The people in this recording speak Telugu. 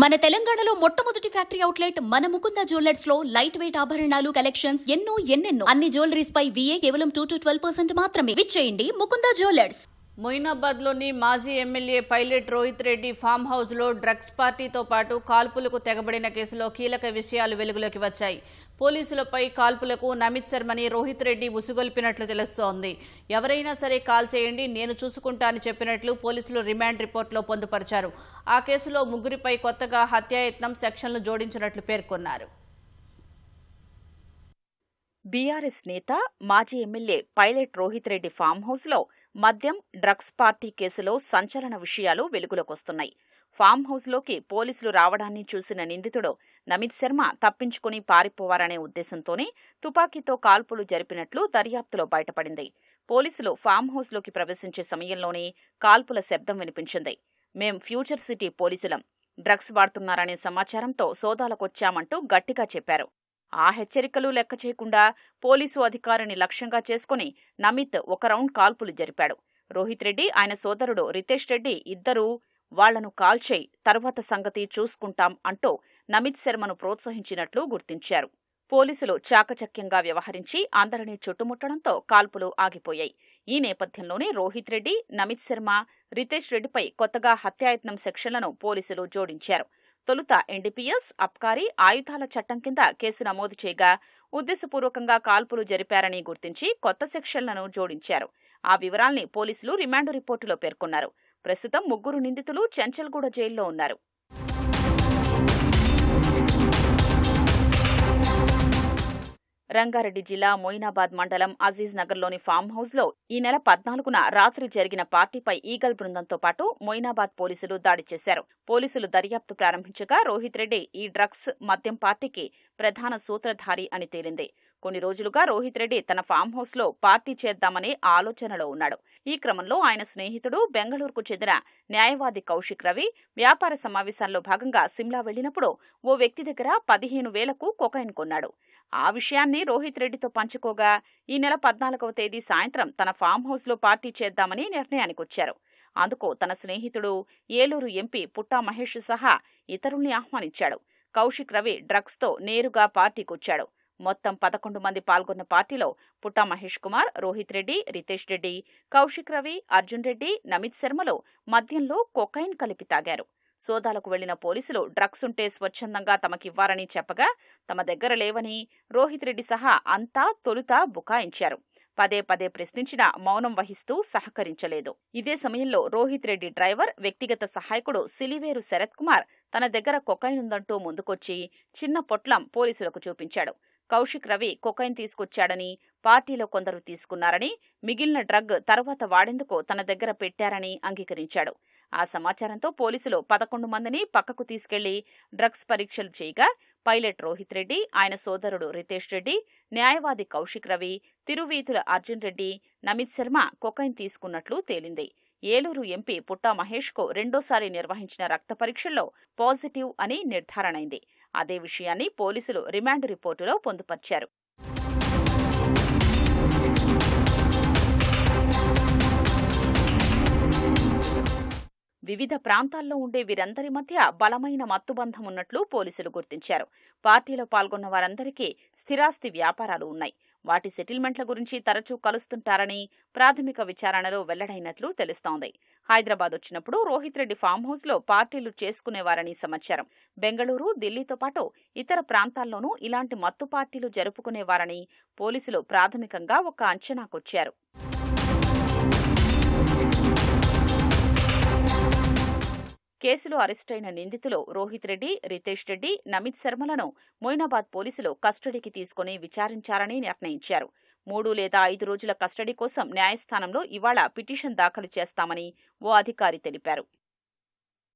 మన తెలంగాణలో మొట్టమొదటి ఫ్యాక్టరీ అవుట్లెట్ మన ముకుంద జ్యువెలర్స్ లో లైట్ వెయిట్ ఆభరణాలు కలెక్షన్స్ ఎన్నెన్నో అన్ని జ్యువెలరీస్ పై VA కేవలం 2 to 12% మాత్రమే. విచ్చేయండి ముకుంద జ్యువెలర్స్. మొయినాబాద్లోని మాజీ MLA Pilot Rohit Reddy farm హౌస్లో డ్రగ్స్ పార్టీతో పాటు కాల్పులకు తెగబడిన కేసులో కీలక విషయాలు వెలుగులోకి వచ్చాయి. పోలీసులపై కాల్పులకు నమిత్ శర్మని రోహిత్ రెడ్డి ఉసుగొల్పినట్లు తెలుస్తోంది. ఎవరైనా సరే కాల్ చేయండి, నేను చూసుకుంటా అని చెప్పినట్లు పోలీసులు రిమాండ్ రిపోర్టులో పొందుపరిచారు. ఆ కేసులో ముగ్గురిపై కొత్తగా హత్యాయత్నం సెక్షన్లు జోడించినట్లు పేర్కొన్నారు. బీఆర్ఎస్ నేత మాజీ MLA Pilot Rohit Reddy farm హౌస్లో మద్యం డ్రగ్స్ పార్టీ కేసులో సంచలన విషయాలు వెలుగులోకొస్తున్నాయి. ఫామ్ హౌస్లోకి పోలీసులు రావడాన్ని చూసిన నిందితుడు నమిత్ శర్మ తప్పించుకుని పారిపోవారనే ఉద్దేశంతోనే తుపాకీతో కాల్పులు జరిపినట్లు దర్యాప్తులో బయటపడింది. పోలీసులు ఫామ్ హౌస్లోకి ప్రవేశించే సమయంలోనే కాల్పుల శబ్దం వినిపించింది. మేం ఫ్యూచర్ సిటీ పోలీసులం, డ్రగ్స్ వాడుతున్నారనే సమాచారంతో సోదాలకొచ్చామంటూ గట్టిగా చెప్పారు. ఆ హెచ్చరికలు లెక్క చేయకుండా పోలీసు అధికారిని లక్ష్యంగా చేసుకుని నమిత్ ఒక రౌండ్ కాల్పులు జరిపాడు. రోహిత్ రెడ్డి, ఆయన సోదరుడు రితేష్ రెడ్డి ఇద్దరూ వాళ్లను కాల్చేయి, తర్వాత సంగతి చూసుకుంటాం అంటూ నమిత్ శర్మను ప్రోత్సహించినట్లు గుర్తించారు. పోలీసులు చాకచక్యంగా వ్యవహరించి అందరినీ చుట్టుముట్టడంతో కాల్పులు ఆగిపోయాయి. ఈ నేపథ్యంలోనే రోహిత్ రెడ్డి, నమిత్ శర్మ, రితేష్ రెడ్డిపై కొత్తగా హత్యాయత్నం సెక్షన్లను పోలీసులు జోడించారు. తొలుత NDPS, అబ్కారీ, ఆయుధాల చట్టం కింద కేసు నమోదు చేయగా ఉద్దేశపూర్వకంగా కాల్పులు జరిపారని గుర్తించి కొత్త సెక్షన్లను జోడించారు. ఆ వివరాల్ని పోలీసులు రిమాండ్ రిపోర్టులో పేర్కొన్నారు. ప్రస్తుతం ముగ్గురు నిందితులు చెంచల్గూడ జైల్లో ఉన్నారు. రంగారెడ్డి జిల్లా మొయినాబాద్ మండలం అజీజ్ నగర్లోని ఫామ్ హౌస్లో ఈ నెల 14న రాత్రి జరిగిన పార్టీపై ఈగల్ బృందంతో పాటు మొయినాబాద్ పోలీసులు దాడి చేశారు. పోలీసులు దర్యాప్తు ప్రారంభించగా రోహిత్ రెడ్డి ఈ డ్రగ్స్ మద్యం పార్టీకి ప్రధాన సూత్రధారి అని తేలింది. కొన్ని రోజులుగా రోహిత్ రెడ్డి తన ఫామ్ హౌస్లో పార్టీ చేద్దామనే ఆలోచనలో ఉన్నాడు. ఈ క్రమంలో ఆయన స్నేహితుడు, బెంగళూరుకు చెందిన న్యాయవాది కౌశిక్ రవి వ్యాపార సమావేశాల్లో భాగంగా సిమ్లా వెళ్లినప్పుడు ఓ వ్యక్తి దగ్గర 15,000కు కొకైన్ కొన్నాడు. ఆ విషయాన్ని రోహిత్ రెడ్డితో పంచుకోగా ఈ నెల 14వ తేదీ సాయంత్రం తన ఫామ్ హౌస్లో పార్టీ చేద్దామని నిర్ణయానికొచ్చారు. అందుకు తన స్నేహితుడు ఏలూరు ఎంపీ పుట్టా మహేష్ సహా ఇతరుల్ని ఆహ్వానించాడు. కౌశిక్ రవి డ్రగ్స్తో నేరుగా పార్టీకొచ్చాడు. మొత్తం 11 మంది పాల్గొన్న పార్టీలో పుట్టా మహేష్ కుమార్, రోహిత్ రెడ్డి, రితేష్ రెడ్డి, కౌశిక్ రవి, అర్జున్ రెడ్డి, నమిత్ శర్మలో మద్యంలో కొకైన్ కలిపి తాగారు. సోదాలకు వెళ్లిన పోలీసులు డ్రగ్స్ ఉంటే స్వచ్ఛందంగా తమకివ్వారని చెప్పగా తమ దగ్గర లేవని రోహిత్ రెడ్డి సహా అంతా తొలుత బుకాయించారు. పదే ప్రశ్నించినా మౌనం వహిస్తూ సహకరించలేదు. ఇదే సమయంలో రోహిత్ రెడ్డి డ్రైవర్, వ్యక్తిగత సహాయకుడు సిలివేరు శరత్ కుమార్ తన దగ్గర కొకైన్ ఉందంటూ ముందుకొచ్చి చిన్న పొట్లం పోలీసులకు చూపించాడు. కౌశిక్ రవి కొకైన్ తీసుకొచ్చాడని, పార్టీలో కొందరు తీసుకున్నారని, మిగిలిన డ్రగ్ తర్వాత వాడేందుకు తన దగ్గర పెట్టారని అంగీకరించాడు. ఆ సమాచారంతో పోలీసులు 11 మందిని పక్కకు తీసుకెళ్లి డ్రగ్స్ పరీక్షలు చేయగా పైలట్ రోహిత్ రెడ్డి, ఆయన సోదరుడు రితేష్ రెడ్డి, న్యాయవాది కౌశిక్ రవి, తిరువీధుల అర్జున్ రెడ్డి, నమిత్ శర్మ కొకైన్ తీసుకున్నట్లు తేలింది. ఏలూరు ఎంపీ పుట్టా మహేష్కు రెండోసారి నిర్వహించిన రక్త పరీక్షల్లో పాజిటివ్ అని నిర్ధారణైంది. అదే విషయాన్ని పోలీసులు రిమాండ్ రిపోర్టులో పొందుపర్చారు. వివిధ ప్రాంతాల్లో ఉండే వీరందరి మధ్య బలమైన మత్తుబంధం ఉన్నట్లు పోలీసులు గుర్తించారు. పార్టీలో పాల్గొన్న వారందరికీ స్థిరాస్తి వ్యాపారాలు ఉన్నాయి. వాటి సెటిల్మెంట్ల గురించి తరచూ కలుస్తుంటారని ప్రాథమిక విచారణలో వెల్లడైనట్లు తెలుస్తోంది. హైదరాబాద్ వచ్చినప్పుడు రోహిత్ రెడ్డి ఫామ్ హౌస్లో పార్టీలు చేసుకునేవారని సమాచారం. బెంగళూరు, ఢిల్లీతో పాటు ఇతర ప్రాంతాల్లోనూ ఇలాంటి మత్తు పార్టీలు జరుపుకునేవారని పోలీసులు ప్రాథమికంగా ఒక అంచనాకొచ్చారు. కేసులో అరెస్టైన నిందితులు రోహిత్ రెడ్డి, రితేష్ రెడ్డి, నమిత్ శర్మలను మొయినాబాద్ పోలీసులు కస్టడీకి తీసుకుని విచారించారని నిర్ణయించారు. 3 లేదా 5 రోజుల కస్టడీ కోసం న్యాయస్థానంలో ఇవాళ పిటిషన్ దాఖలు చేస్తామని ఓ అధికారి తెలిపారు.